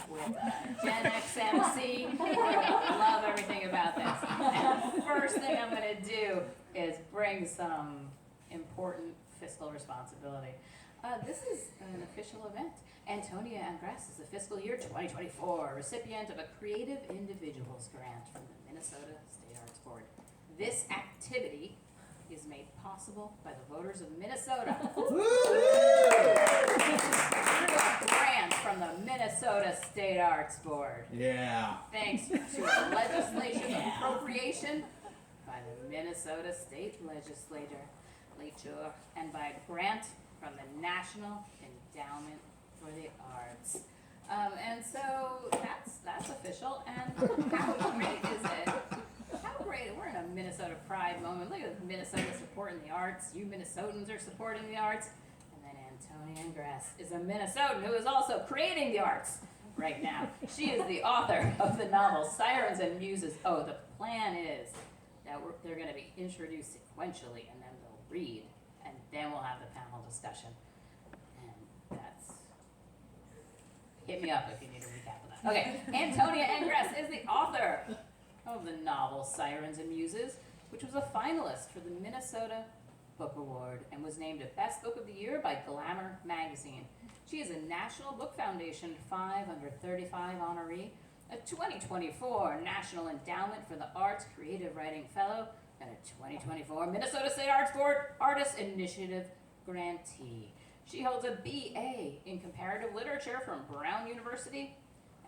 with Gen X MC. Love everything about this. And the first thing I'm going to do is bring some important fiscal responsibility. This is an official event. Antonia Angress is the fiscal year 2024 recipient of a Creative Individuals Grant from the Minnesota State Arts Board. This activity is made possible by the voters of Minnesota. Through a grant from the Minnesota State Arts Board. Yeah. Thanks to a legislation appropriation by the Minnesota State Legislature, and by a grant from the National Endowment for the Arts. And so that's official. And how great is it? How great, we're in a Minnesota pride moment. Look at Minnesota supporting the arts. You Minnesotans are supporting the arts. And then Antonia Angress is a Minnesotan who is also creating the arts right now. She is the author of the novel Sirens and Muses. Oh, the plan is that they're going to be introduced sequentially, and then they'll read, and then we'll have the panel discussion. And that's... Hit me up if you need a recap of that. Okay, Antonia Angress is the author of the novel Sirens and Muses, which was a finalist for the Minnesota Book Award and was named a Best Book of the Year by Glamour magazine. She is a National Book Foundation 5 under 35 honoree, a 2024 National Endowment for the Arts Creative Writing Fellow, and a 2024 Minnesota State Arts Board Artist Initiative grantee. She holds a BA in Comparative Literature from Brown University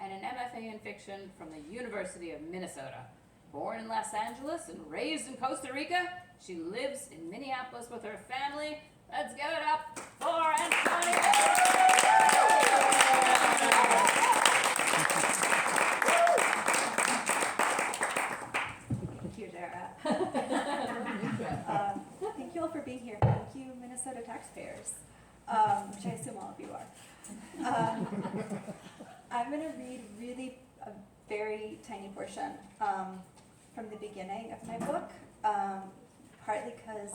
and an MFA in Fiction from the University of Minnesota. Born in Los Angeles and raised in Costa Rica, she lives in Minneapolis with her family. Let's give it up for Antonia! Thank you, Dara. Thank you all for being here. Thank you, Minnesota taxpayers, which I assume all of you are. I'm going to read really a very tiny portion from the beginning of my book, partly because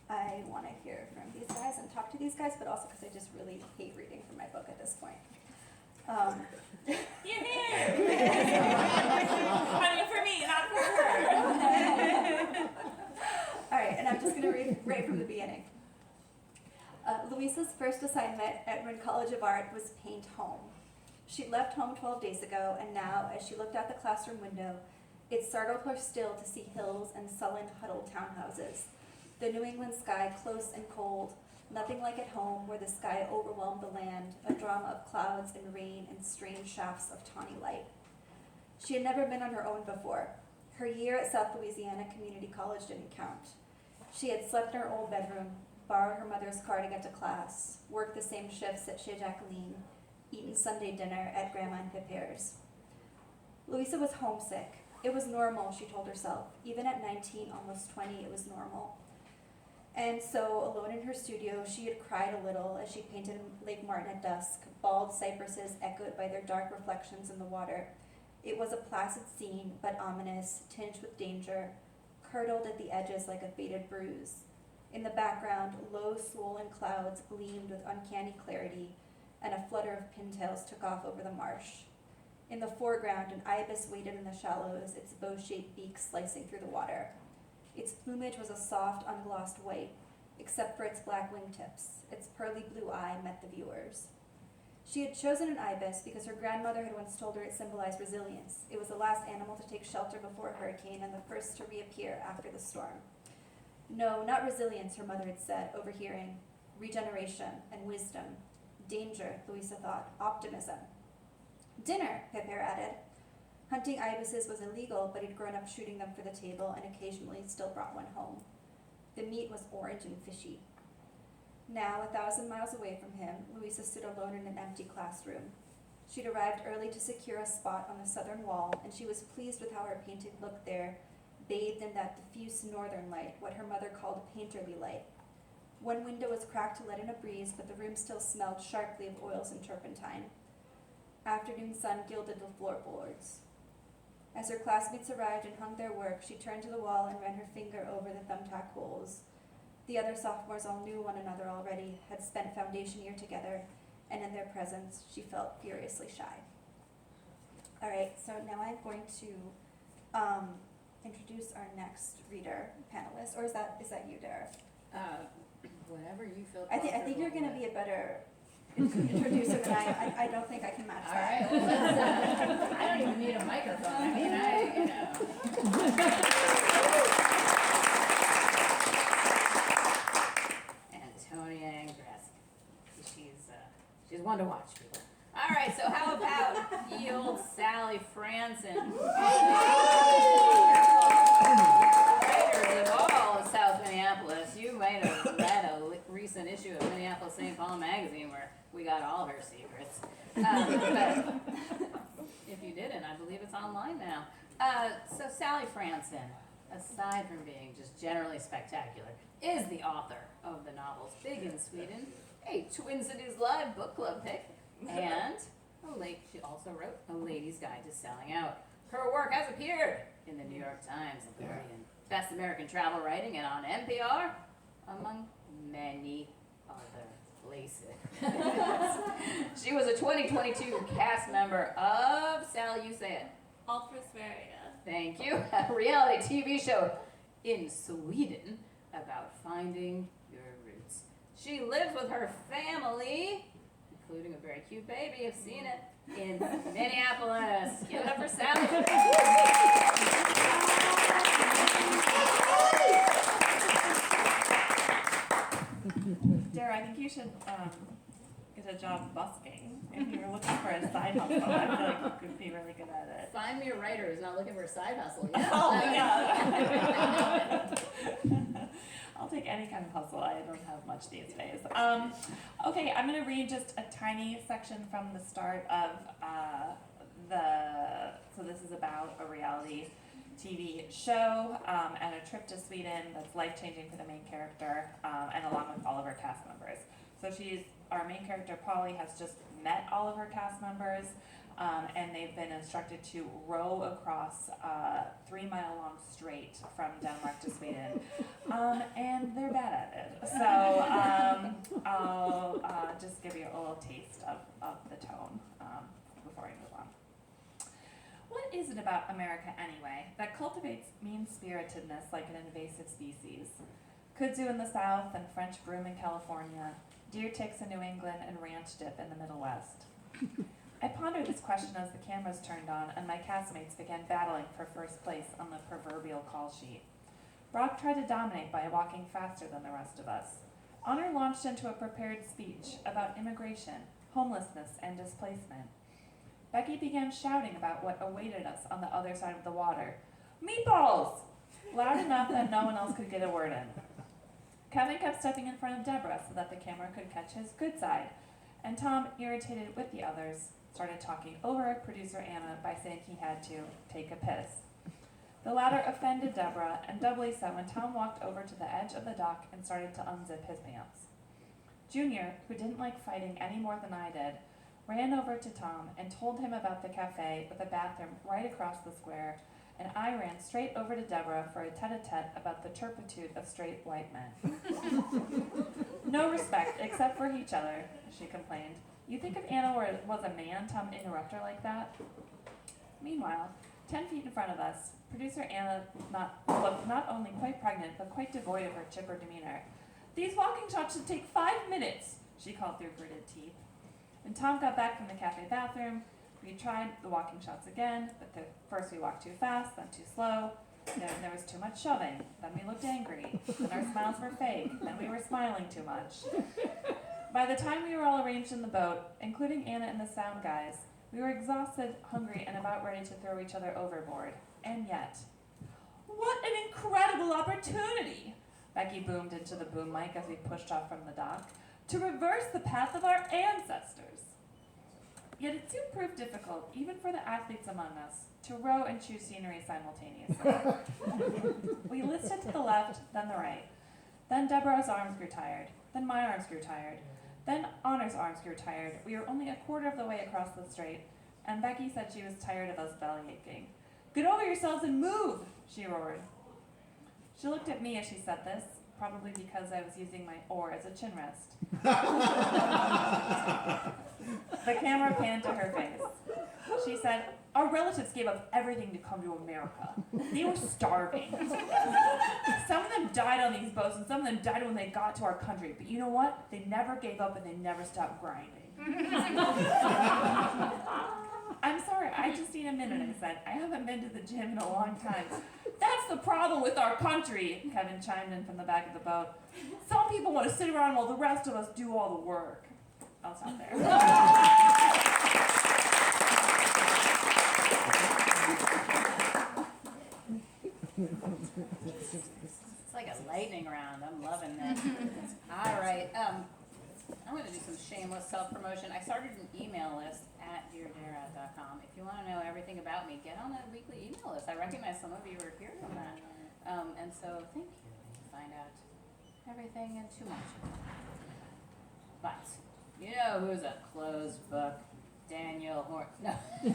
I want to hear from these guys and talk to these guys, but also because I just really hate reading from my book at this point. You're here! I mean, for me, not for her. All right, and I'm just going to read right from the beginning. Louisa's first assignment at Marin College of Art was paint home. She'd left home 12 days ago, and now, as she looked out the classroom window, it startled her still to see hills and sullen, huddled townhouses. The New England sky close and cold, nothing like at home where the sky overwhelmed the land, a drama of clouds and rain and strange shafts of tawny light. She had never been on her own before. Her year at South Louisiana Community College didn't count. She had slept in her old bedroom, borrowed her mother's car to get to class, worked the same shifts at Chez Jacqueline, eaten Sunday dinner at Grandma and Peppere's. Louisa was homesick. It was normal, she told herself. Even at 19, almost 20, it was normal. And so, alone in her studio, she had cried a little as she painted Lake Martin at dusk, bald cypresses echoed by their dark reflections in the water. It was a placid scene, but ominous, tinged with danger, curdled at the edges like a faded bruise. In the background, low, swollen clouds gleamed with uncanny clarity, and a flutter of pintails took off over the marsh. In the foreground, an ibis waited in the shallows, its bow-shaped beak slicing through the water. Its plumage was a soft, unglossed white, except for its black wingtips. Its pearly blue eye met the viewers. She had chosen an ibis because her grandmother had once told her it symbolized resilience. It was the last animal to take shelter before a hurricane and the first to reappear after the storm. No, not resilience, her mother had said, overhearing. Regeneration and wisdom. Danger, Louisa thought. Optimism. Dinner, Pepper added. Hunting ibises was illegal, but he'd grown up shooting them for the table and occasionally still brought one home. The meat was orange and fishy. Now, 1,000 miles away from him, Louisa stood alone in an empty classroom. She'd arrived early to secure a spot on the southern wall, and she was pleased with how her painting looked there, bathed in that diffuse northern light, what her mother called painterly light. One window was cracked to let in a breeze, but the room still smelled sharply of oils and turpentine. Afternoon sun gilded the floorboards. As her classmates arrived and hung their work, she turned to the wall and ran her finger over the thumbtack holes. The other sophomores all knew one another already, had spent foundation year together, and in their presence she felt furiously shy. All right, so now I'm going to introduce our next reader panelist, or is that you, Dara? Whatever you feel I think comfortable you're going to with. be a better introducer than I don't think I can match All that. right, well, let's, I don't even need a microphone. I mean, Antonia Angress. She's one to watch, people. All right, so how about ye old Sally Franson? Writers of all of South Minneapolis, you might have read a recent issue of Minneapolis St. Paul magazine where we got all her secrets. But if you didn't, I believe it's online now. So Sally Franson, aside from being just generally spectacular, is the author of the novels Big in Sweden, a Twin Cities Live book club pick, and she also wrote A Lady's Guide to Selling Out. Her work has appeared in the New York Times, The Guardian, Best American Travel Writing, and on NPR, among many other places. She was a 2022 cast member of, Sally, you say it. Alfresveria. Thank you. A reality TV show in Sweden about finding your roots. She lives with her family, including a very cute baby, I've seen it, in Minneapolis. Give it up for Sally. Dara, I think you should get a job busking. If you were looking for a side hustle, I feel like you could be really good at it. Find me a writer who's not looking for a side hustle. Yeah. Oh my god. I'll take any kind of hustle. I don't have much these days. Okay, I'm going to read just a tiny section from the start of so this is about a reality TV show and a trip to Sweden that's life-changing for the main character and along with all of her cast members. So our main character, Polly, has just met all of her cast members and they've been instructed to row across a 3-mile-long strait from Denmark to Sweden, and they're bad at it. So I'll just give you a little taste of the tone before I move on. What is it about America, anyway, that cultivates mean-spiritedness like an invasive species? Kudzu in the South and French broom in California, deer ticks in New England and ranch dip in the Middle West. I pondered this question as the cameras turned on and my castmates began battling for first place on the proverbial call sheet. Brock tried to dominate by walking faster than the rest of us. Honor launched into a prepared speech about immigration, homelessness, and displacement. Becky began shouting about what awaited us on the other side of the water. Meatballs! Loud enough that no one else could get a word in. Kevin kept stepping in front of Deborah so that the camera could catch his good side, and Tom, irritated with the others, started talking over producer Anna by saying he had to take a piss. The latter offended Deborah, and doubly so when Tom walked over to the edge of the dock and started to unzip his pants. Junior, who didn't like fighting any more than I did, ran over to Tom and told him about the cafe with a bathroom right across the square, and I ran straight over to Deborah for a tete-a-tete about the turpitude of straight white men. No respect, except for each other, she complained. You think if Anna was a man, Tom would interrupt her like that? Meanwhile, 10 feet in front of us, producer Anna looked not only quite pregnant, but quite devoid of her chipper demeanor. These walking shots should take 5 minutes, she called through gritted teeth. When Tom got back from the cafe bathroom, we tried the walking shots again, but first we walked too fast, then too slow. Then there was too much shoving. Then we looked angry. Then our smiles were fake. Then we were smiling too much. By the time we were all arranged in the boat, including Anna and the sound guys, we were exhausted, hungry, and about ready to throw each other overboard. And yet, what an incredible opportunity! Becky boomed into the boom mic as we pushed off from the dock. To reverse the path of our ancestors. Yet it soon proved difficult, even for the athletes among us, to row and choose scenery simultaneously. We listed to the left, then the right. Then Deborah's arms grew tired. Then my arms grew tired. Then Honor's arms grew tired. We were only a quarter of the way across the strait, and Becky said she was tired of us belly aching. Get over yourselves and move, she roared. She looked at me as she said this, probably because I was using my oar as a chin rest. The camera panned to her face. She said, "Our relatives gave up everything to come to America. They were starving. Some of them died on these boats, and some of them died when they got to our country. But you know what? They never gave up, and they never stopped grinding." "I'm sorry, I just need a minute," I said. "I haven't been to the gym in a long time." "That's the problem with our country," Kevin chimed in from the back of the boat. "Some people want to sit around while the rest of us do all the work." I'll stop there. It's like a lightning round. I'm loving this. All right. I'm going to do some shameless self-promotion. I started an email list at deardara.com. If you want to know everything about me, get on that weekly email list. I recognize some of you are here on that. And so thank you. To find out everything and too much. But you know who's a closed book? Daniel No. No.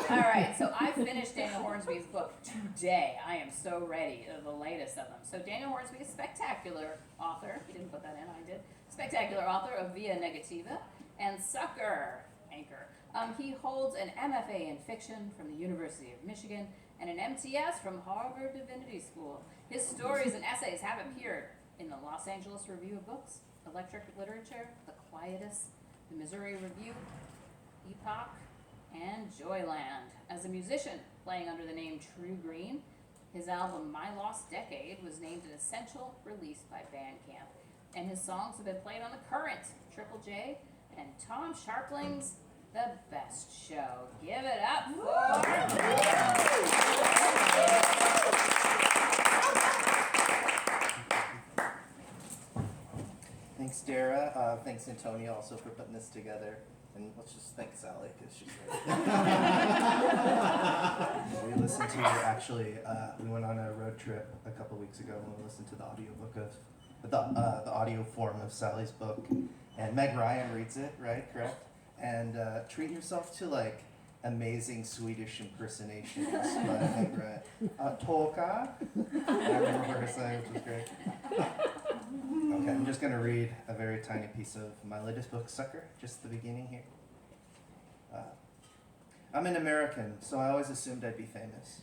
All right, so I finished Daniel Hornsby's book today. I am so ready, the latest of them. So Daniel Hornsby is spectacular author. He didn't put that in, I did. Spectacular author of Via Negativa and Sucker Anchor. He holds an MFA in fiction from the University of Michigan and an MTS from Harvard Divinity School. His stories and essays have appeared in the Los Angeles Review of Books, Electric Literature, The Quietus, the Missouri Review, Epoch, and Joyland. As a musician, playing under the name True Green, his album My Lost Decade was named an essential release by Bandcamp, and his songs have been played on The Current, Triple J, and Tom Sharpling's The Best Show. Give it up for... Thanks, Dara. Thanks, Antonia, also for putting this together. And let's just thank Sally, because she's great. We listened to, we went on a road trip a couple weeks ago and we listened to the audiobook of, the audio form of Sally's book. And Meg Ryan reads it, right? Correct? And treat yourself to, like, amazing Swedish impersonations by Meg Ryan. Tolka. I remember her saying, which was great. Okay, I'm just going to read a very tiny piece of my latest book, Sucker, just the beginning here. I'm an American, so I always assumed I'd be famous.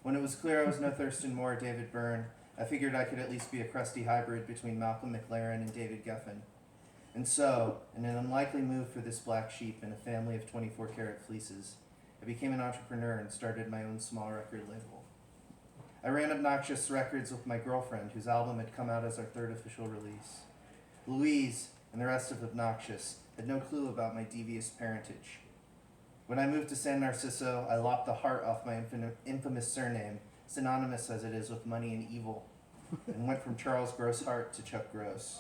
When it was clear I was no Thurston Moore or David Byrne, I figured I could at least be a crusty hybrid between Malcolm McLaren and David Geffen. And so, in an unlikely move for this black sheep in a family of 24-karat fleeces, I became an entrepreneur and started my own small record label. I ran Obnoxious Records with my girlfriend, whose album had come out as our third official release. Louise and the rest of Obnoxious had no clue about my devious parentage. When I moved to San Narciso, I lopped the heart off my infamous surname, synonymous as it is with money and evil, and went from Charles Grosshart to Chuck Gross.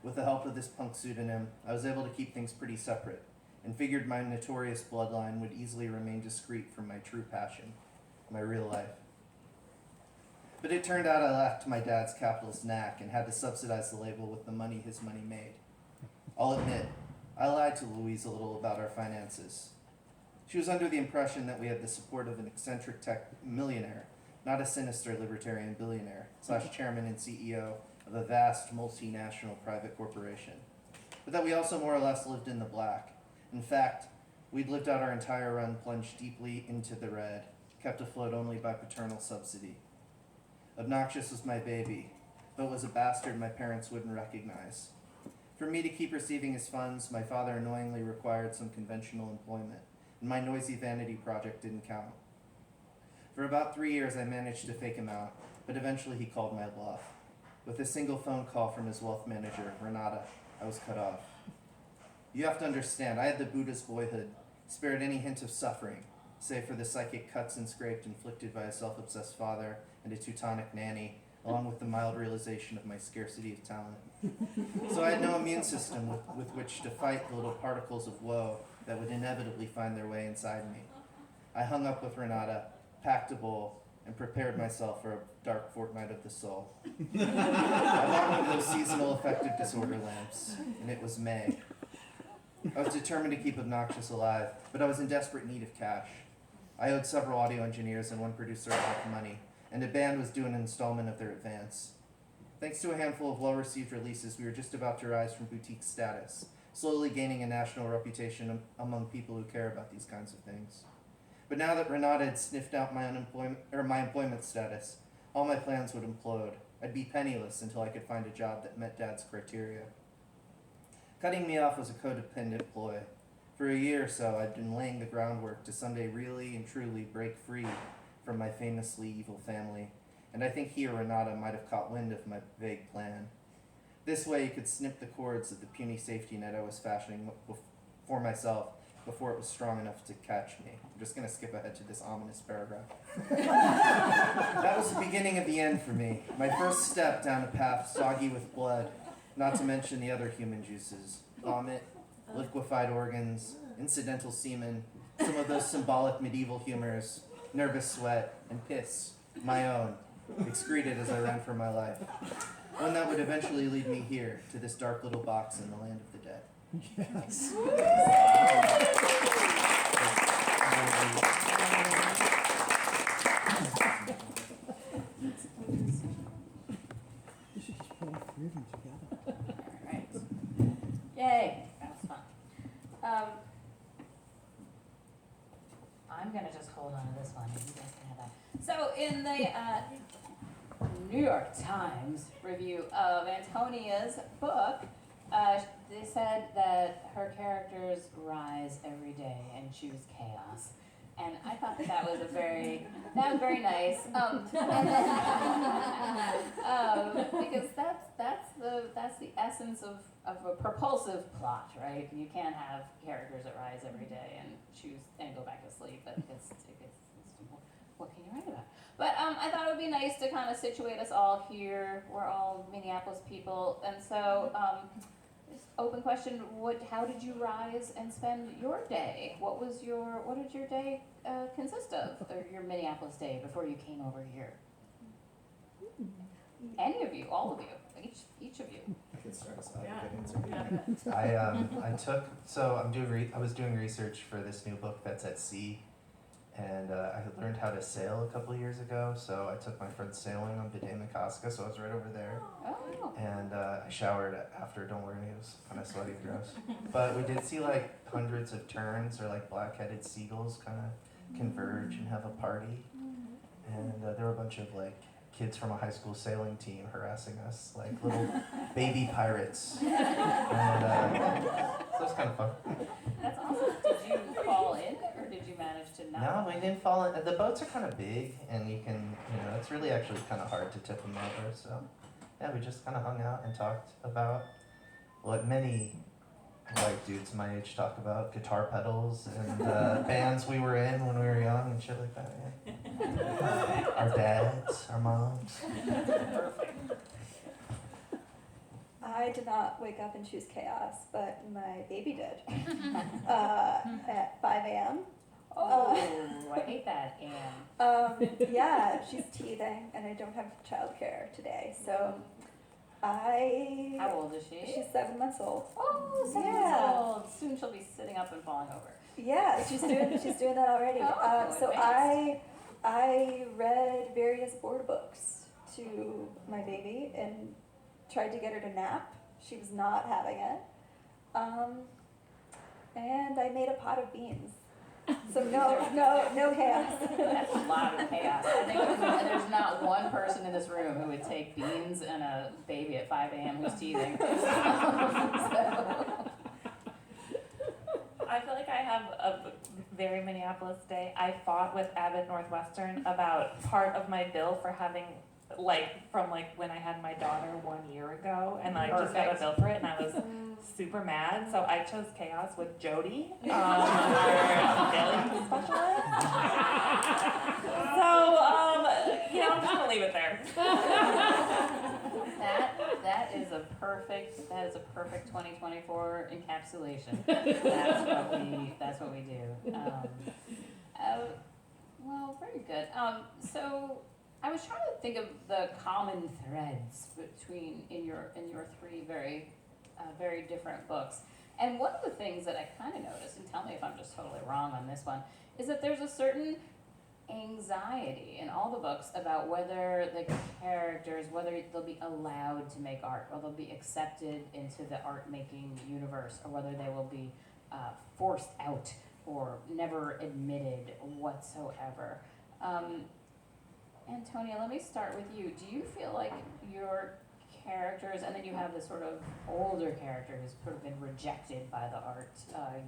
With the help of this punk pseudonym, I was able to keep things pretty separate, and figured my notorious bloodline would easily remain discreet from my true passion, my real life. But it turned out I lacked my dad's capitalist knack and had to subsidize the label with the money his money made. I'll admit, I lied to Louise a little about our finances. She was under the impression that we had the support of an eccentric tech millionaire, not a sinister libertarian billionaire, / chairman and CEO of a vast multinational private corporation, but that we also more or less lived in the black. In fact, we'd lived out our entire run plunged deeply into the red, kept afloat only by paternal subsidy. Obnoxious was my baby, but was a bastard my parents wouldn't recognize. For me to keep receiving his funds, my father annoyingly required some conventional employment, and my noisy vanity project didn't count. For about 3 years I managed to fake him out, but eventually he called my bluff. With a single phone call from his wealth manager, Renata, I was cut off. You have to understand, I had the Buddha's boyhood, spared any hint of suffering, save for the psychic cuts and scrapes inflicted by a self-obsessed father and a Teutonic nanny, along with the mild realization of my scarcity of talent. So I had no immune system with which to fight the little particles of woe that would inevitably find their way inside me. I hung up with Renata, packed a bowl, and prepared myself for a dark fortnight of the soul. I bought one of those seasonal affective disorder lamps, and it was May. I was determined to keep Obnoxious alive, but I was in desperate need of cash. I owed several audio engineers and one producer a lot of money, and a band was due an installment of their advance. Thanks to a handful of well-received releases, we were just about to rise from boutique status, slowly gaining a national reputation among people who care about these kinds of things. But now that Renata had sniffed out my employment status, all my plans would implode. I'd be penniless until I could find a job that met Dad's criteria. Cutting me off was a codependent ploy. For a year or so, I'd been laying the groundwork to someday really and truly break free from my famously evil family, and I think he or Renata might have caught wind of my vague plan. This way, he could snip the cords of the puny safety net I was fashioning for myself before it was strong enough to catch me. I'm just going to skip ahead to this ominous paragraph. That was the beginning of the end for me. My first step down a path soggy with blood, not to mention the other human juices. Vomit, liquefied organs, incidental semen, some of those symbolic medieval humors, nervous sweat, and piss, my own, excreted as I ran for my life. One that would eventually lead me here, to this dark little box in the land of the dead. Yes. You should just put all three of them together. Alright. Yay, that was fun. I'm gonna just hold on to this one, and you guys can have that. So in the New York Times review of Antonia's book, they said that her characters rise every day and choose chaos. And I thought that was very nice. Because that's the essence of a propulsive plot, right? You can't have characters that rise every day and choose and go back to sleep. But what can you write about? But I thought it would be nice to kind of situate us all here. We're all Minneapolis people, and so just open question: how did you rise and spend your day? What did your day consist of, or your Minneapolis day before you came over here? Any of you, all of you, each of you. I can start us out. I was doing research for this new book that's at sea, and I had learned how to sail a couple of years ago, so I took my friend sailing on Moskowitz, so I was right over there. Oh. And I showered after, don't worry, it was kind of sweaty and gross. But we did see like hundreds of terns or like black-headed seagulls kind of converge and have a party. And there were a bunch of like kids from a high school sailing team harassing us, like little baby pirates. And so it was kind of fun. That's awesome. Did you fall in, or did you manage to not? No, we didn't fall in. The boats are kind of big, and it's really actually kind of hard to tip them over. So, yeah, we just kind of hung out and talked about what many white dudes my age talk about: guitar pedals and bands we were in when we were young and shit like that. Yeah. Our dads, our moms. I did not wake up and choose chaos, but my baby did. At 5 a.m. Oh, I hate that, Anne. Yeah, she's teething, and I don't have childcare today, so How old is she? She's 7 months old. Oh, 7 Yeah. months old. Soon she'll be sitting up and falling over. Yeah, she's doing that already. Oh, So advanced. I read various board books to my baby and tried to get her to nap. She was not having it. And I made a pot of beans. So no chaos. That's a lot of chaos. I think there's not one person in this room who would take beans and a baby at 5 a.m. who's teething. I feel like I have a very Minneapolis day. I fought with Abbott Northwestern about part of my bill for having, from when I had my daughter 1 year ago, and I just got a bill for it, and I was super mad. So I chose chaos with Jody, our billing specialist. So, I'm just gonna leave it there. That is a perfect 2024 encapsulation. That's what we do. Well, very good. So I was trying to think of the common threads in your three very different books. And one of the things that I kind of noticed, and tell me if I'm just totally wrong on this one, is that there's a certain anxiety in all the books about whether the characters, whether they'll be allowed to make art, or they'll be accepted into the art making universe, or whether they will be forced out or never admitted whatsoever. Antonia, let me start with you. Do you feel like your characters, and then you have this sort of older character who's sort of been rejected by the art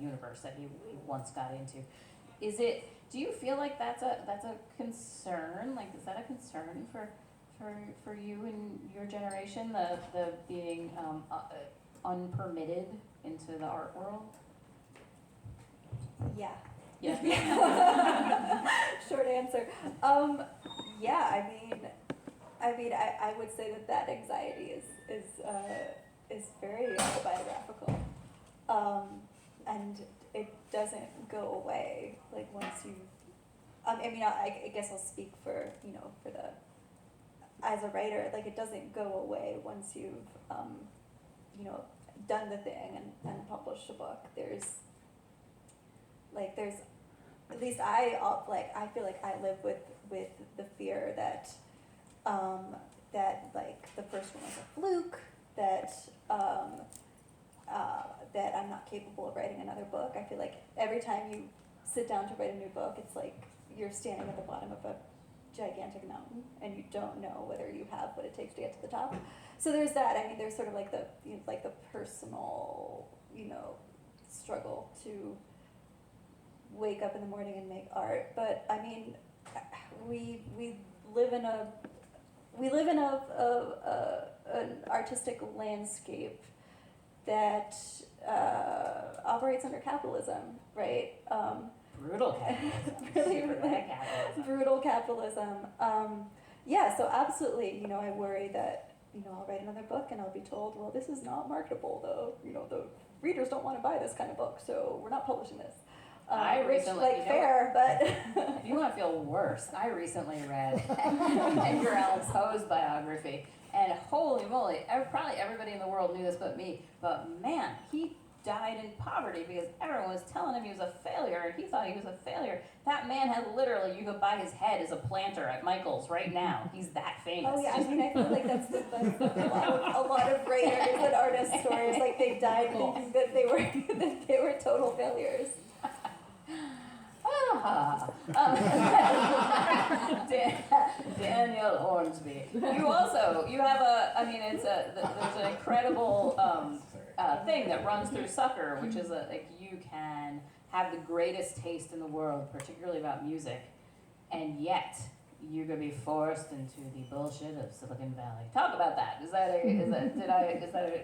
universe that he once got into? Do you feel like that's a concern? Like, is that a concern for you and your generation, the being unpermitted into the art world? Yeah. Yeah. Short answer. Yeah, I would say that anxiety is very autobiographical, and it doesn't go away. Like once you, I guess I'll speak for as a writer. Like it doesn't go away once you've done the thing and published a book. There's at least I feel like I live with the fear that like the first one was a fluke, that that I'm not capable of writing another book. I feel like every time you sit down to write a new book, it's like you're standing at the bottom of a gigantic mountain and you don't know whether you have what it takes to get to the top. So there's that. I mean, there's sort of like the the personal struggle to wake up in the morning and make art. But I mean, we live in an artistic landscape that operates under capitalism, right? Brutal capitalism. Really, Super bad capitalism. brutal capitalism. Yeah, so absolutely, I worry that I'll write another book and I'll be told, well, this is not marketable, though. The readers don't want to buy this kind of book, so we're not publishing this. I recently, fair, but if you want to feel worse, I recently read Edgar Allan Poe's biography, and holy moly, probably everybody in the world knew this but me, but man, he died in poverty because everyone was telling him he was a failure, and he thought he was a failure. That man had literally, you could buy his head as a planter at Michael's right now. He's that famous. oh yeah, I feel like that's a lot of writers and artist stories. Like they died thinking that they were total failures. Daniel Hornsby. You have there's an incredible thing that runs through Sucker, which is you can have the greatest taste in the world, particularly about music, and yet you're gonna be forced into the bullshit of Silicon Valley. Talk about that. Is that an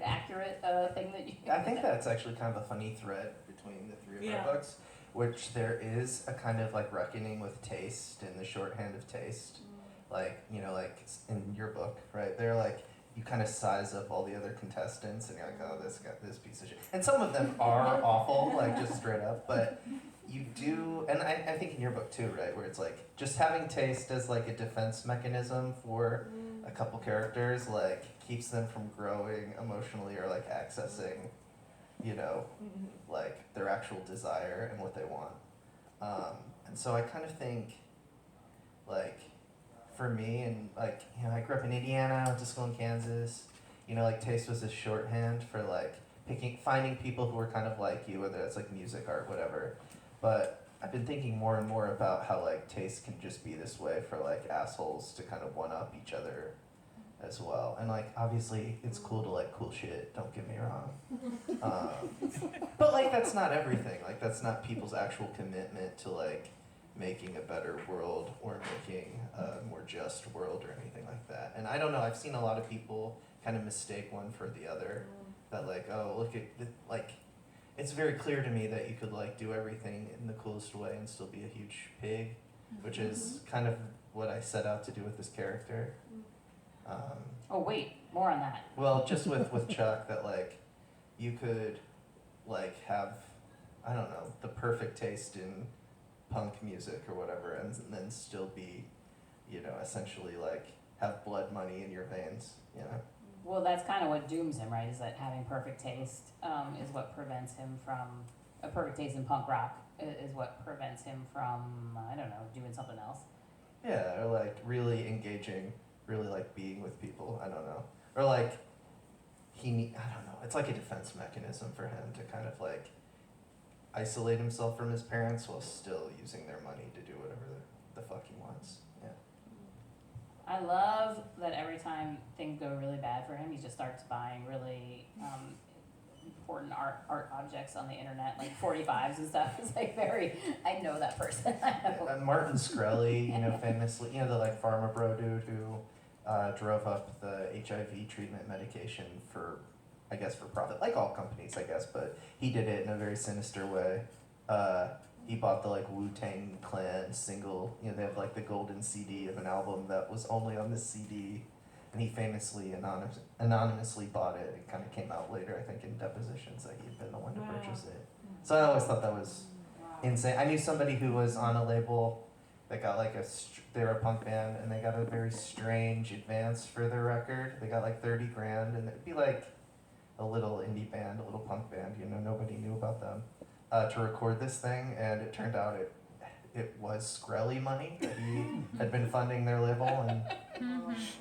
accurate thing that you? I think that's actually kind of a funny thread between the three of our books, which there is a kind of like reckoning with taste and the shorthand of taste. Like, like in your book, right? They're like, you kind of size up all the other contestants and you're like, oh, this got this piece of shit. And some of them are awful, like just straight up, but you do, and I think in your book too, right? Where it's like, just having taste as like a defense mechanism for a couple characters, like keeps them from growing emotionally or like accessing like their actual desire and what they want. And so I kind of think, like, for me, and like, I grew up in Indiana, went to school in Kansas, like taste was a shorthand for like finding people who were kind of like you, whether it's like music, art, whatever. But I've been thinking more and more about how like taste can just be this way for like assholes to kind of one up each other as well. And like, obviously it's cool to like cool shit, don't get me wrong. But like, that's not everything. Like, that's not people's actual commitment to like making a better world or making a more just world or anything like that. And I don't know, I've seen a lot of people kind of mistake one for the other. That like, oh, look at like, it's very clear to me that you could like do everything in the coolest way and still be a huge pig, which is kind of what I set out to do with this character. Oh wait, more on that. Well, just with Chuck, that like, you could like have, I don't know, the perfect taste in punk music or whatever, and then still be, essentially like have blood money in your veins, Well, that's kind of what dooms him, right? Is that having perfect taste is what prevents him from a perfect taste in punk rock is what prevents him from, I don't know, doing something else. Yeah, or like really engaging, really like being with people. I don't know, or like I don't know. It's like a defense mechanism for him to kind of like isolate himself from his parents while still using their money to do whatever the fuck he wants. Yeah. I love that every time things go really bad for him, he just starts buying really important art objects on the internet, like 45s and stuff. It's like I know that person. Martin Shkreli, famously, the like pharma bro dude who drove up the HIV treatment medication for profit, like all companies, I guess, but he did it in a very sinister way. He bought the like Wu-Tang Clan single, they have like the golden CD of an album that was only on this CD, and he famously anonymously bought it. It kind of came out later, I think, in depositions that he had been the one to purchase it. So I always thought that was insane. I knew somebody who was on a label that got like they were a punk band, and they got a very strange advance for their record. They got like $30,000, and it'd be like a little indie band, a little punk band, nobody knew about them, to record this thing, and it turned out it was Shkreli money that he had been funding their label, and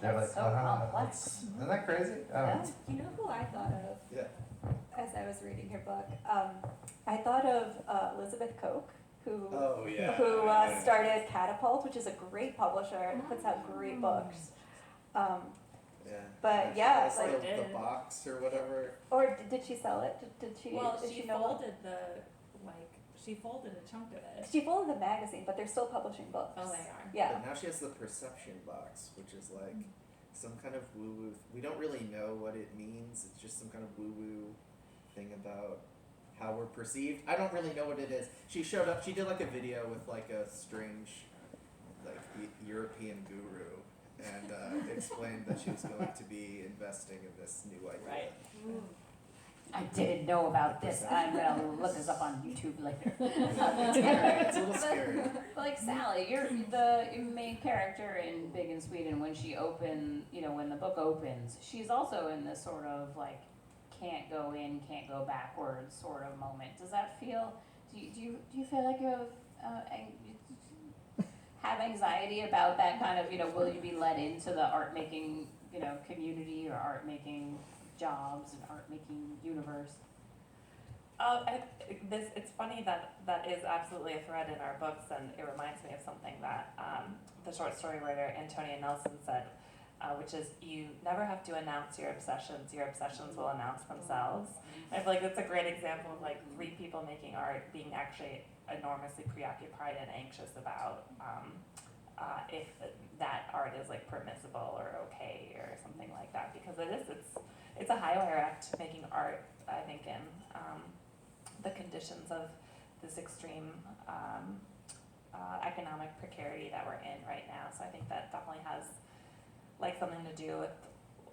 they're like, That's so complex. isn't that crazy? I don't know. You know who I thought of? Yeah. As I was reading your book, I thought of Elizabeth Koch, who started Catapult, which is a great publisher and puts out great books. But yeah, it's like the box or whatever. Or did she sell it? Did she? Well, did she know folded she folded a chunk of it. She folded the magazine, but they're still publishing books. Oh, they are. Yeah. But now she has the perception box, which is like some kind of woo-woo. We don't really know what it means. It's just some kind of woo-woo thing about how we're perceived. I don't really know what it is. She showed up. She did like a video with like a strange, like European guru, and explained that she was going to be investing in this new idea. Right. I didn't know about this. I'm gonna look this up on YouTube later. It's a little scary. Like Sally, you're the main character in Big in Sweden. When she when the book opens, she's also in this sort of like can't go in, can't go backwards sort of moment. Does that feel? Do you feel like you have anxiety about that kind of will you be let into the art making community or art making jobs and art making universe? It's funny that is absolutely a thread in our books, and it reminds me of something that the short story writer Antonia Angress said, which is you never have to announce your obsessions will announce themselves. And I feel like that's a great example of like three people making art being actually enormously preoccupied and anxious about if that art is like permissible or okay or something like that, because it's a high wire act making art, I think, in the conditions of this extreme economic precarity that we're in right now. So I think that definitely has like something to do with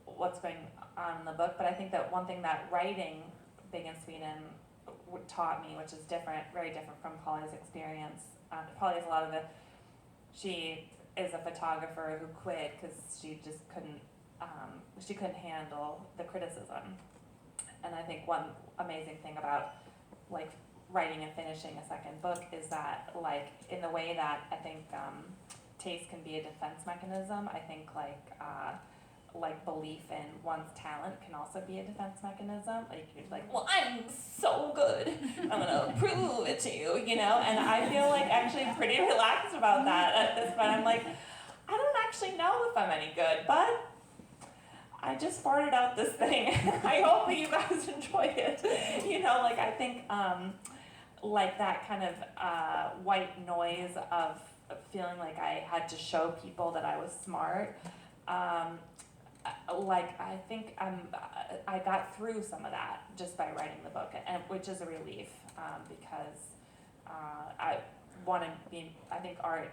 what's going on in the book. But I think that one thing that writing Big in Sweden taught me, which is very different from Polly's experience. Polly has a lot of it. She is a photographer who quit because she just couldn't handle the criticism. And I think one amazing thing about like writing and finishing a second book is that like in the way that I think taste can be a defense mechanism, I think like belief in one's talent can also be a defense mechanism. Like you're like, well, I'm so good, I'm gonna prove it to you, and I feel like actually pretty relaxed about that at this point. I'm like, I don't actually know if I'm any good, but I just farted out this thing. I hope that you guys enjoy it. I think like that kind of white noise of feeling like I had to show people that I was smart. I think I got through some of that just by writing the book, and which is a relief because I think art,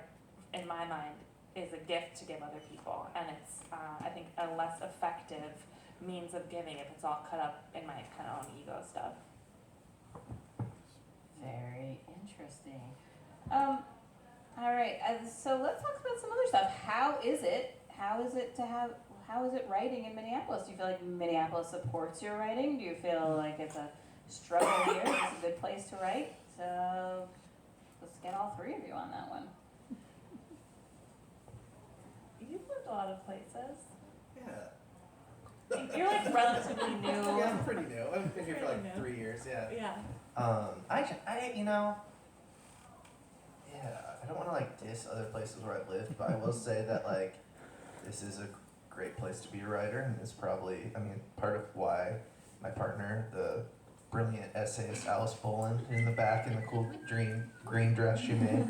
in my mind, is a gift to give other people, and it's I think a less effective means of giving if it's all cut up in my kind of own ego stuff. Very interesting. All right, so let's talk about some other stuff. How is it writing in Minneapolis? Do you feel like Minneapolis supports your writing? Do you feel like it's a struggle here, it's a good place to write. So let's get all three of you on that one. You've lived a lot of places. Yeah. You're like relatively new. Yeah, I'm pretty new. I've been here for like Pretty new. 3 years, yeah. Yeah. You know, yeah, I don't want to like diss other places where I've lived, but I will say that like this is a great place to be a writer, and it's probably, I mean, part of why my partner, the brilliant essayist Alice Boland, in the back in the cool green dress she made.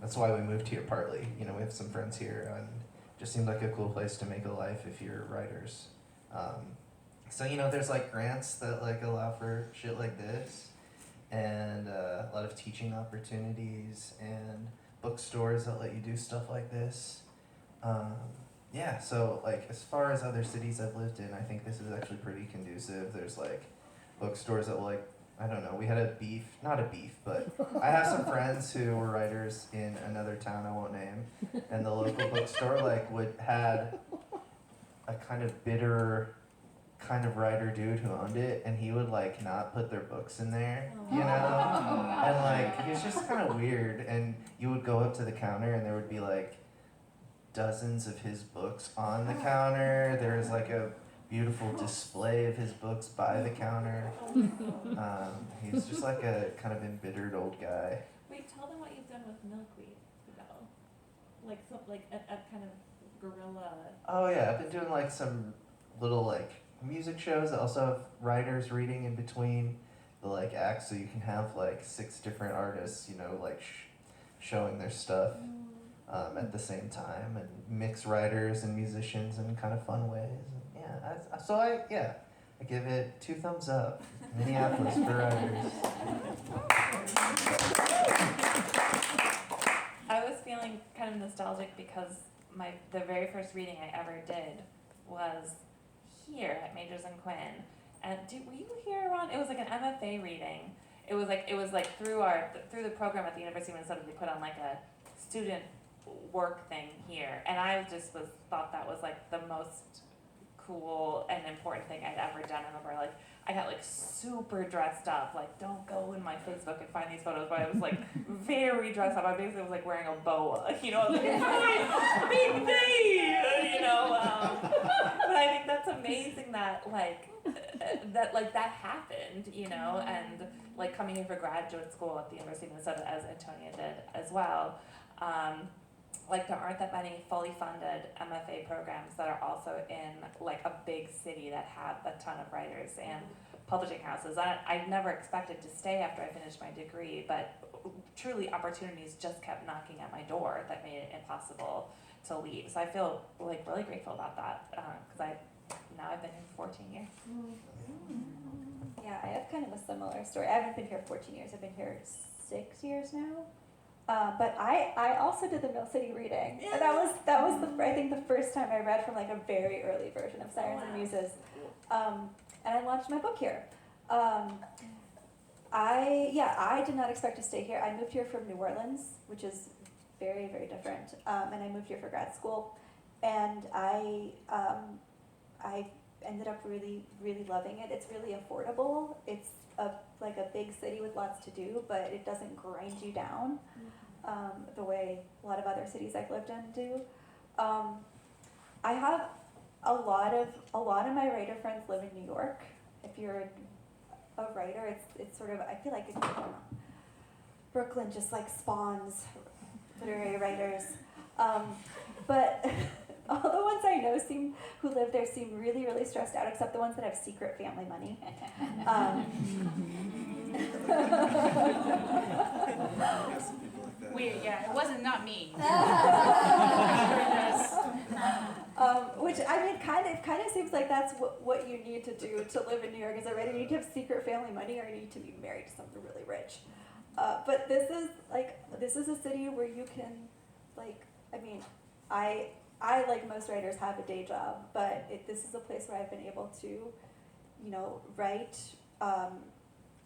That's why we moved here partly. You know, we have some friends here, and it just seemed like a cool place to make a life if you're writers. So you know, there's like grants that like allow for shit like this, and a lot of teaching opportunities, and bookstores that let you do stuff like this. Yeah, so like as far as other cities I've lived in, I think this is actually pretty conducive. There's like bookstores that will like, I don't know, we had not a beef, but I have some friends who were writers in another town I won't name, and the local bookstore like had a kind of bitter kind of writer dude who owned it, and he would like not put their books in there, you know? And like he was just kind of weird, and you would go up to the counter and there would be like dozens of his books on the counter. There was like a beautiful display of his books by the counter. He was just like a kind of embittered old guy. Wait, tell them what you've done with Milkweed, though. Like a kind of guerrilla. Oh yeah, I've been doing like some little like music shows that also have writers reading in between the like acts, so you can have like 6 different artists, you know, like showing their stuff at the same time, and mix writers and musicians in kind of fun ways. And yeah, I give it 2 thumbs up. Minneapolis for writers. I was feeling kind of nostalgic because the very first reading I ever did was here at Majors and Quinn. And were you here, Ron? It was like an MFA reading. It was like through the program at the University of Minnesota, they put on like a student work thing here, and I just thought that was like the most cool and important thing I'd ever done. I remember like I got like super dressed up, like don't go in my Facebook and find these photos, but I was like very dressed up. I basically was like wearing a boa, you know, I was like, it's my big day, you know. But I think that's amazing that that happened, you know, and like coming here for graduate school at the University of Minnesota, as Antonia did as well. Like there aren't that many fully funded MFA programs that are also in like a big city that have a ton of writers and publishing houses. I never expected to stay after I finished my degree, but truly opportunities just kept knocking at my door that made it impossible to leave. So I feel like really grateful about that, because I've been here for 14 years. Yeah, I have kind of a similar story. I haven't been here 14 years. I've been here 6 years now. But I also did the Mill City reading. And that was I think the first time I read from like a very early version of Sirens and Muses. And I launched my book here. I did not expect to stay here. I moved here from New Orleans, which is very, very different. And I moved here for grad school. And I ended up really, really loving it. It's really affordable. It's like a big city with lots to do, but it doesn't grind you down the way a lot of other cities I've lived in do. I have a lot of my writer friends live in New York. If you're a writer, it's sort of, I feel like Brooklyn just like spawns literary writers. But all the ones I know who live there seem really, really stressed out, except the ones that have secret family money. Weird, yeah, it wasn't not me. Which I mean, kind of seems like that's what you need to do to live in New York as a writer. You need to have secret family money, or you need to be married to someone really rich. But this is a city where you can, like, I mean, I like most writers have a day job, but this is a place where I've been able to, you know, write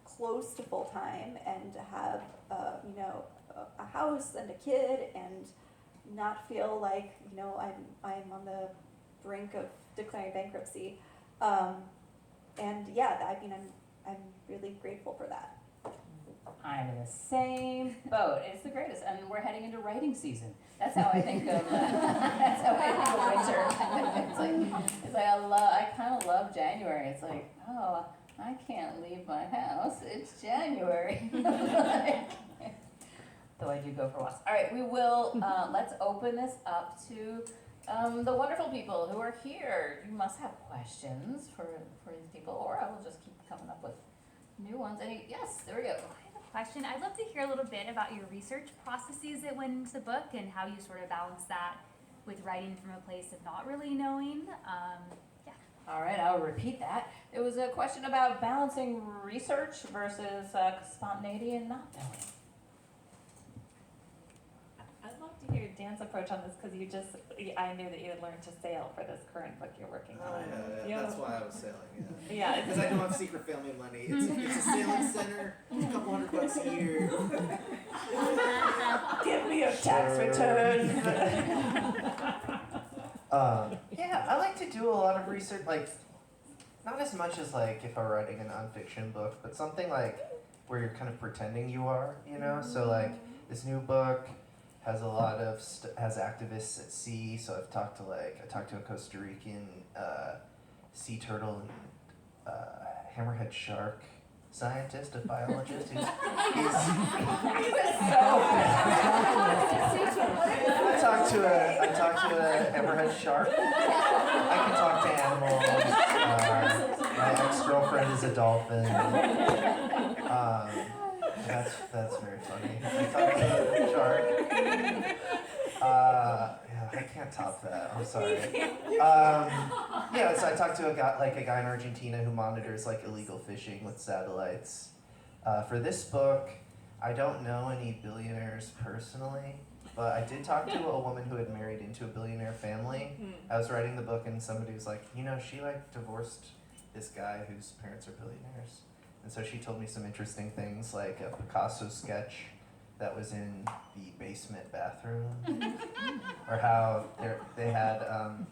close to full time and have you know, a house and a kid and not feel like, you know, I'm on the brink of declaring bankruptcy. And yeah, I mean, I'm really grateful for that. I'm in the same boat. It's the greatest, and we're heading into writing season. That's how I think of. That's how I think of winter. it's like I kind of love January. It's like, oh, I can't leave my house. It's January. Though I do go for walks. All right, we will. Let's open this up to the wonderful people who are here. You must have questions for these people, or I will just keep coming up with new ones. Yes, there we go. Question. I'd love to hear a little bit about your research processes that went into the book and how you sort of balance that with writing from a place of not really knowing. All right, I'll repeat that. There was a question about balancing research versus spontaneity and not knowing. I'd love to hear Dan's approach on this, because I knew that you had learned to sail for this current book you're working on. Yeah, that's why I was sailing, yeah. Yeah, Because I don't have secret family money. It's a sailing center, it's a couple $100 a year. give me your tax return. Yeah, I like to do a lot of research, like, not as much as like if I'm writing a nonfiction book, but something like where you're kind of pretending you are, you know? So like this new book has a lot of has activists at sea. So I talked to a Costa Rican sea turtle and hammerhead shark scientist, a biologist who's I talked to a hammerhead shark. I can talk to animals. My ex-girlfriend is a dolphin. That's very funny. I talked to a shark. Yeah, I can't top that. I'm sorry. Yeah, so I talked to a guy in Argentina who monitors like illegal fishing with satellites. For this book, I don't know any billionaires personally, but I did talk to a woman who had married into a billionaire family. I was writing the book and somebody was like, she divorced this guy whose parents are billionaires. And so she told me some interesting things, like a Picasso sketch that was in the basement bathroom, or how they had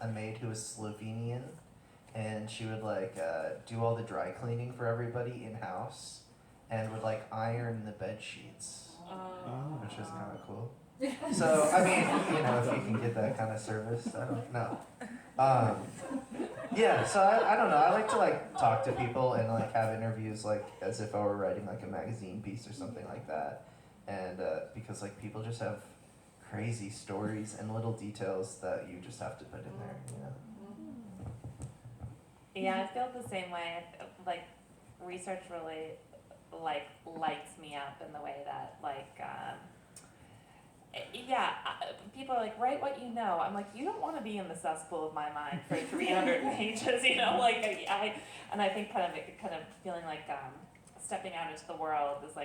a maid who was Slovenian, and she would do all the dry cleaning for everybody in house, and would iron the bed sheets, which was kind of cool. So I mean, if you can get that kind of service, I don't know. Yeah, so I don't know. I like to talk to people and have interviews as if I were writing a magazine piece or something like that. And because people just have crazy stories and little details that you just have to put in there, Yeah, I feel the same way. Research really lights me up in the way that people are like, write what you know. I'm like, you don't want to be in the cesspool of my mind for 300 pages, I think kind of feeling stepping out into the world is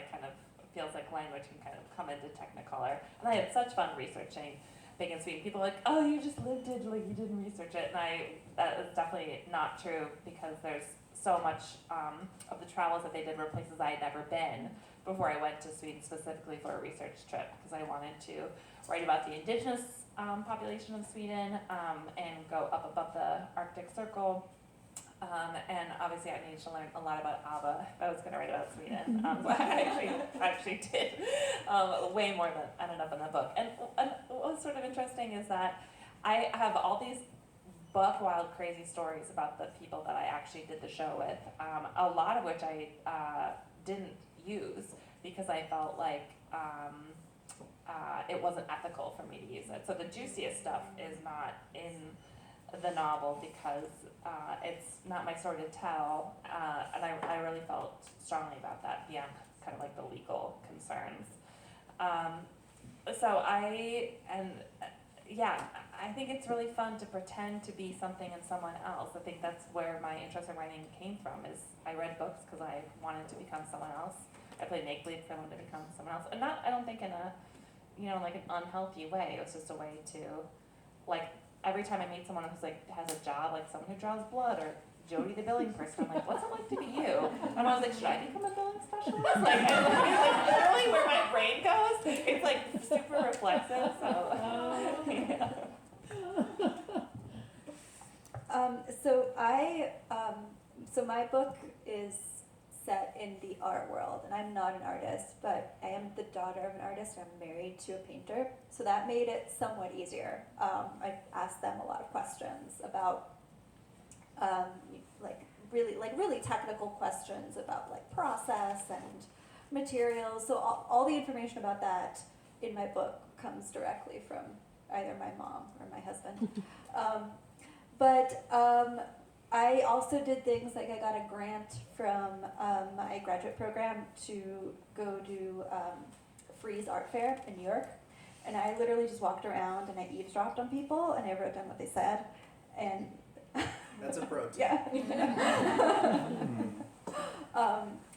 feels like language can kind of come into Technicolor. And I had such fun researching Big and Sweet. People are like, oh, you just lived it, you didn't research it. And that is definitely not true, because there's so much of the travels that they did were places I had never been before I went to Sweden specifically for a research trip, because I wanted to write about the indigenous population of Sweden and go up above the Arctic Circle. And obviously I needed to learn a lot about ABBA if I was going to write about Sweden. So I actually did way more than enough in the book. And what's sort of interesting is that I have all these buck wild crazy stories about the people that I actually did the show with, a lot of which I didn't use because I felt like it wasn't ethical for me to use it. So the juiciest stuff is not in the novel because it's not my story to tell, and I really felt strongly about that beyond kind of the legal concerns. I think it's really fun to pretend to be something and someone else. I think that's where my interest in writing came from, is I read books because I wanted to become someone else. I played make-believe because I wanted to become someone else. And not, I don't think in a, an unhealthy way. It was just a way to, every time I meet someone who's has a job, someone who draws blood, or Jody the billing person, I'm like, what's it like to be you? And I was like, should I become a billing specialist? Literally where my brain goes, it's super reflexive, so, yeah. So my book is set in the art world, and I'm not an artist, but I am the daughter of an artist. I'm married to a painter, so that made it somewhat easier. I asked them a lot of questions about, really technical questions about like process and materials. So all the information about that in my book comes directly from either my mom or my husband. I also did things like I got a grant from my graduate program to go do Frieze Art Fair in New York. And I literally just walked around and I eavesdropped on people and I wrote down what they said. And That's a pro tip. yeah.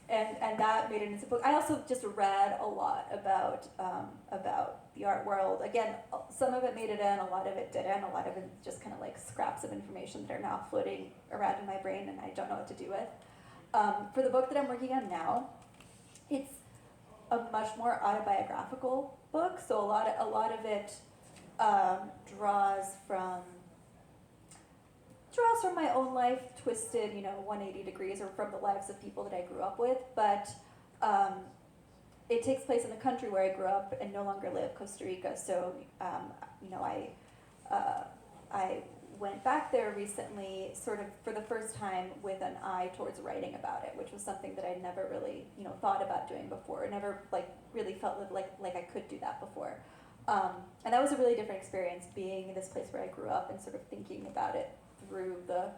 And that made it into a book. I also just read a lot about the art world. Again, some of it made it in, a lot of it didn't. A lot of it just kind of like scraps of information that are now floating around in my brain and I don't know what to do with. For the book that I'm working on now, it's a much more autobiographical book. So a lot of it draws from my own life, twisted, 180 degrees, or from the lives of people that I grew up with. But it takes place in a country where I grew up and no longer live, Costa Rica. So, I went back there recently, sort of for the first time, with an eye towards writing about it, which was something that I'd never really, thought about doing before. I never really felt like I could do that before. And that was a really different experience, being in this place where I grew up and sort of thinking about it through the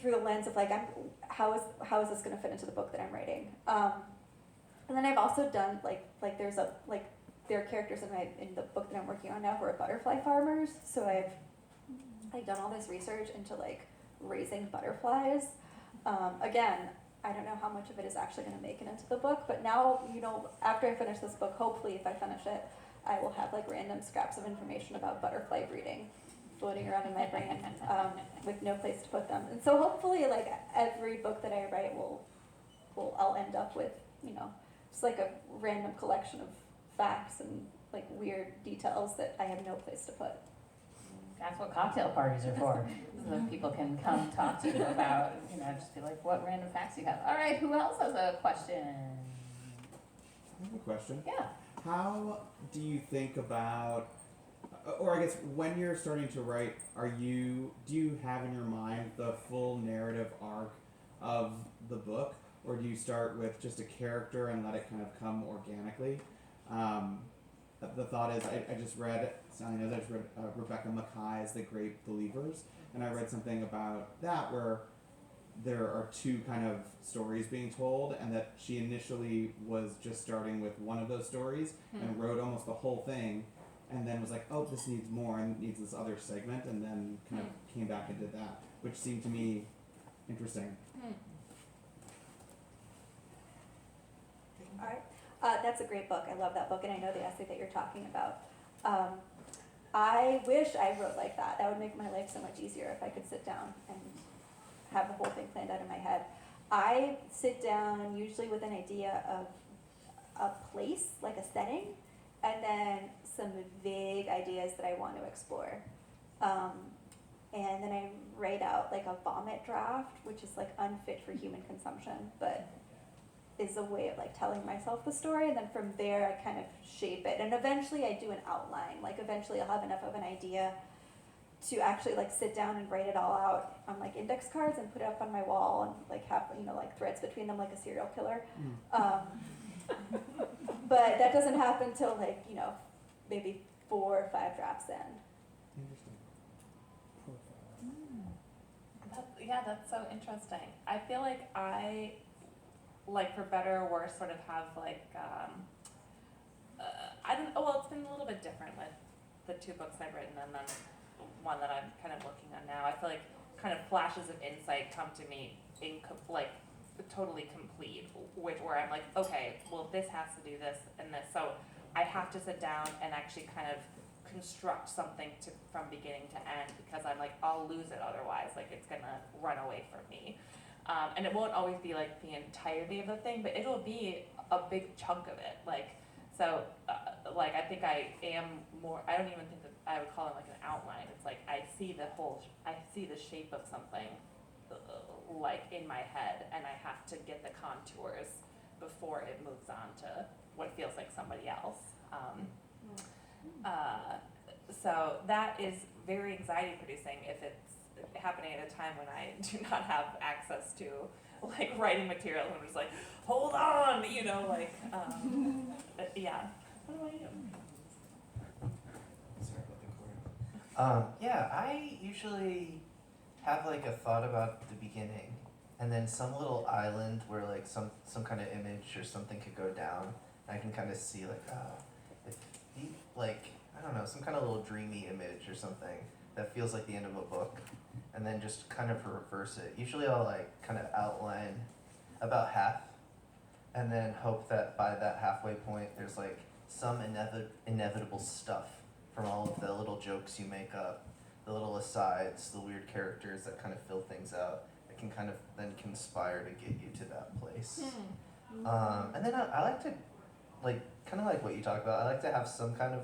through the lens of like, how is this going to fit into the book that I'm writing? And then I've also done there are characters in the book that I'm working on now who are butterfly farmers. So I've done all this research into like raising butterflies. Again, I don't know how much of it is actually going to make it into the book, but now, after I finish this book, hopefully if I finish it, I will have like random scraps of information about butterfly breeding floating around in my brain with no place to put them. And so hopefully like every book that I write I'll end up with, just like a random collection of facts and like weird details that I have no place to put. That's what cocktail parties are for, so that people can come talk to you about, just be like, what random facts you have. All right, who else has a question? I have a question. Yeah. How do you think about, or I guess when you're starting to write, do you have in your mind the full narrative arc of the book, or do you start with just a character and let it kind of come organically? The thought is, I just read, Sally knows, I just read Rebecca Mackay's The Great Believers, and I read something about that where there are two kind of stories being told, and that she initially was just starting with one of those stories and wrote almost the whole thing, and then was like, oh, this needs more and needs this other segment, and then kind of came back and did that, which seemed to me interesting. All right. That's a great book. I love that book, and I know the essay that you're talking about. I wish I wrote like that. That would make my life so much easier if I could sit down and have the whole thing planned out in my head. I sit down usually with an idea of a place, like a setting, and then some vague ideas that I want to explore. And then I write out like a vomit draft, which is like unfit for human consumption, but is a way of like telling myself the story. And then from there I kind of shape it. And eventually I do an outline. Like eventually I'll have enough of an idea to actually like sit down and write it all out on like index cards and put it up on my wall and like have, like threads between them like a serial killer. But that doesn't happen till like, maybe 4 or 5 drafts in. Interesting. That's so interesting. I feel like I, for better or worse, sort of have like, it's been a little bit different with the 2 books I've written and then one that I'm kind of looking on now. I feel like kind of flashes of insight come to me totally complete, where I'm like, okay, well this has to do this and this, so I have to sit down and actually kind of construct something from beginning to end, because I'm like, I'll lose it otherwise, like it's gonna run away from me. And it won't always be like the entirety of the thing, but it'll be a big chunk of it. I think I am more, I don't even think that I would call it like an outline. It's like I see the shape of something like in my head, and I have to get the contours before it moves on to what feels like somebody else. So that is very anxiety producing if it's happening at a time when I do not have access to like writing material. I'm just like, hold on, you know, like, yeah. What do I do? Sorry about the chord. Yeah, I usually have like a thought about the beginning, and then some little island where like some kind of image or something could go down. And I can kind of see like, if he, like, I don't know, some kind of little dreamy image or something that feels like the end of a book, and then just kind of reverse it. Usually I'll like kind of outline about half, and then hope that by that halfway point there's like some inevitable stuff from all of the little jokes you make up, the little asides, the weird characters that kind of fill things out, that can kind of then conspire to get you to that place. And then I like to, like, kind of like what you talked about, I like to have some kind of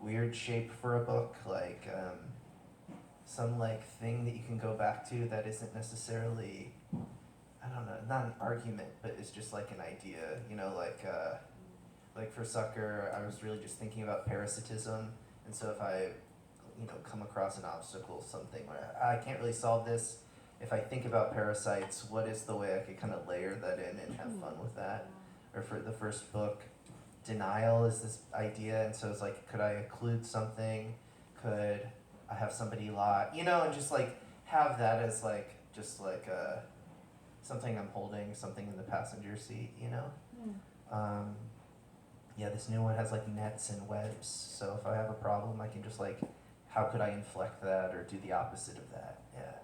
weird shape for a book, like some like thing that you can go back to that isn't necessarily, I don't know, not an argument, but it's just like an idea, you know, like for Sucker, I was really just thinking about parasitism, and so if I, you know, come across an obstacle, something where I can't really solve this, if I think about parasites, what is the way I could kind of layer that in and have fun with that? Or for the first book, denial is this idea, and so it's like, could I include something? Could I have somebody lie? You know, and just like have that as like, just like something I'm holding, something in the passenger seat, you know? Yeah, this new one has like nets and webs, so if I have a problem, I can just like, how could I inflect that or do the opposite of that? Yeah.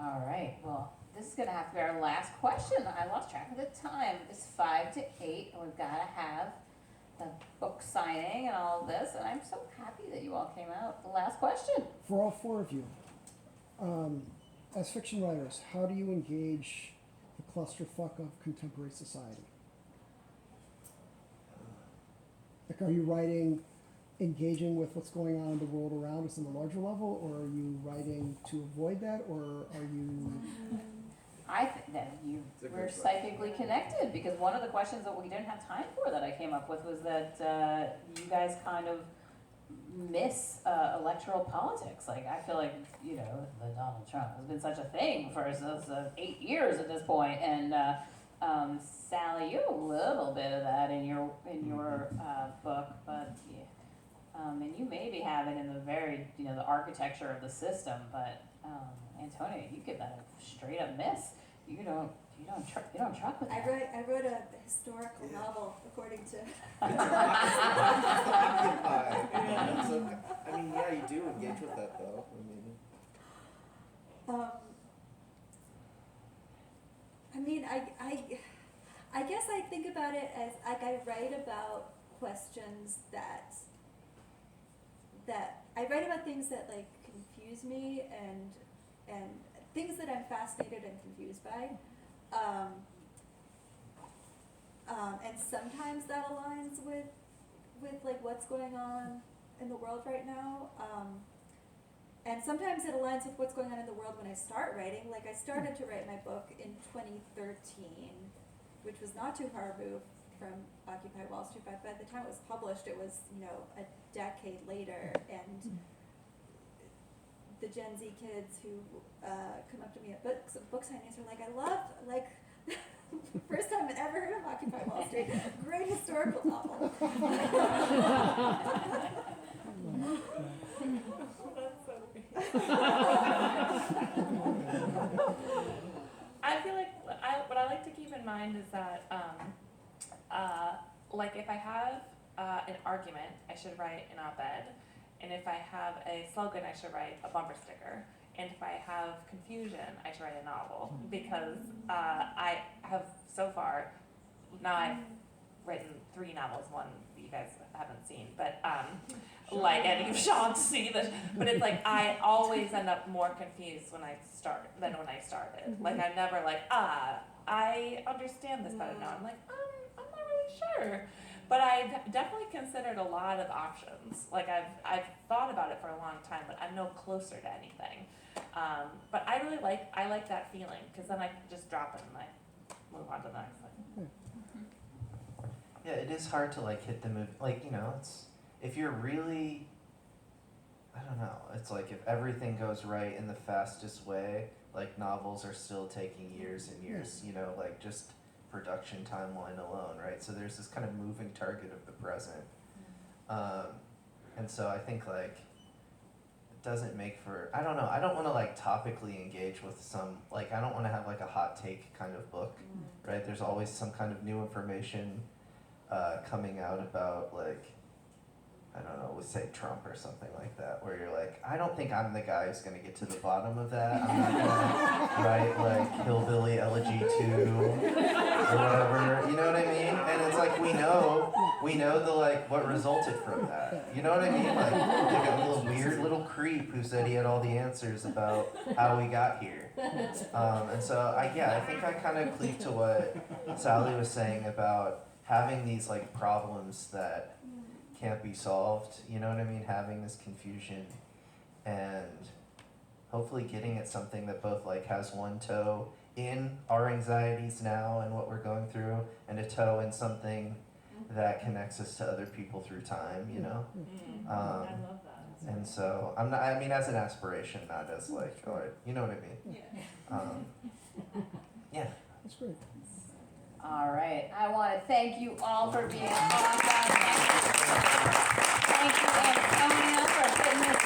All right, well, this is gonna have to be our last question. I lost track of the time. It's 5 to 8, and we've gotta have the book signing and all of this, and I'm so happy that you all came out. The last question. For all four of you, as fiction writers, how do you engage the clusterfuck of contemporary society? Like, are you writing, engaging with what's going on in the world around us on the larger level, or are you writing to avoid that, or are you... I think that you It's a were great psychically connected, because one of the questions that we didn't have time for that I came up with was that you guys kind of miss electoral politics. Like, I feel like, you know, the Donald Trump has been such a thing for 8 years at this point, and Sally, you have a little bit of that in your book, but yeah, and you maybe have it in the very, you know, the architecture of the system, but Antonia, you give that a straight up miss. You don't truck with that. I wrote a historical novel according to. Yeah. So, I mean, yeah, you do engage with that though. I guess I think about it as like I write about questions that I write about things that like confuse me and things that I'm fascinated and confused by. And sometimes that aligns with like what's going on in the world right now. And sometimes it aligns with what's going on in the world when I start writing. Like I started to write my book in 2013, which was not too far removed from Occupy Wall Street, but by the time it was published, it was, you know, a decade later, and the Gen Z kids who come up to me at book signings are like, I love, like, first time I'd ever heard of Occupy Wall Street, great historical novel. I feel like what I like to keep in mind is that, like if I have an argument, I should write an op-ed, and if I have a slogan, I should write a bumper sticker, and if I have confusion, I should write a novel, because I have so far, now I've written 3 novels, one you guys haven't seen, but like, and you shan't see this, but it's like I always end up more confused when I start than when I started. Like I'm never like, I understand this better now. I'm like, I'm not really sure. But I've definitely considered a lot of options. Like I've thought about it for a long time, but I'm no closer to anything. But I really like that feeling because then I can just drop it and I move on to the next thing. Yeah, it is hard to like hit the move. Like, you know, it's if you're really, I don't know. It's like if everything goes right in the fastest way, like novels are still taking years and years. You know, like just production timeline alone, right? So there's this kind of moving target of the present, and so I think like it doesn't make for. I don't know. I don't want to like topically engage with some like I don't want to have like a hot take kind of book, right? There's always some kind of new information coming out about like, I don't know, let's say Trump or something like that, where you're like, I don't think I'm the guy who's gonna get to the bottom of that. I'm not gonna write like Hillbilly Elegy 2 or whatever, you know what I mean? And it's like, we know the like, what resulted from that. You know what I mean? Like a little weird little creep who said he had all the answers about how we got here. And so I think I kind of cleave to what Sally was saying about having these like problems that can't be solved, you know what I mean? Having this confusion and hopefully getting at something that both like has one toe in our anxieties now and what we're going through and a toe in something that connects us to other people through time, you know? I love that. And so I'm not, I mean, as an aspiration, not as like, oh, you know what I mean? Yeah. That's great. All right, I want to thank you all for being awesome. Thank you, Antonia, for putting this